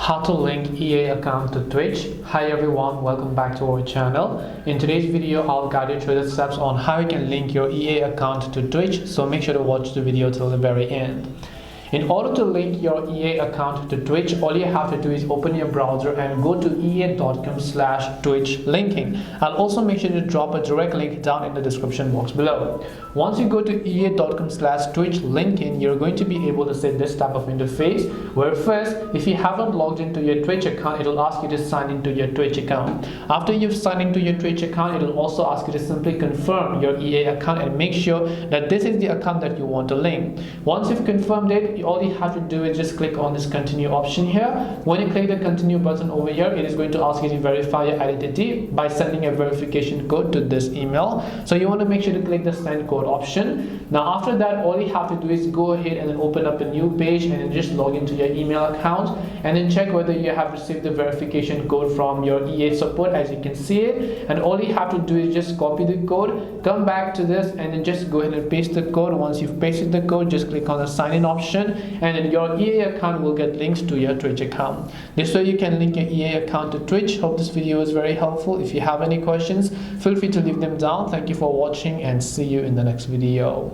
How to link EA account to Twitch. Hi everyone, welcome back to our channel. In today's video, I'll guide you through the steps on how you can link your EA account to Twitch, so make sure to watch the video till the very end. In order to link your EA account to Twitch, all you have to do is open your browser and go to ea.com/Twitch linking. I'll also make sure to drop a direct link down in the description box below. Once you go to ea.com/Twitch linking, you're going to be able to see this type of interface where first, if you haven't logged into your Twitch account, it'll ask you to sign into your Twitch account. After you've signed into your Twitch account, it'll also ask you to simply confirm your EA account and make sure that this is the account that you want to link. Once you've confirmed it, all you have to do is just click on this continue option here. When you click the continue button over here, it is going to ask you to verify your identity by sending a verification code to this email. So you want to make sure to click the send code option. Now after that, all you have to do is go ahead and then open up a new page and then just log into your email account and then check whether you have received the verification code from your EA support, as you can see it. And all you have to do is just copy the code, come back to this and then just go ahead and paste the code. Once you've pasted the code, just click on the sign in option and then your EA account will get links to your Twitch account. This way you can link your EA account to Twitch. Hope this video was very helpful. If you have any questions, feel free to leave them down. Thank you for watching and see you in the next video.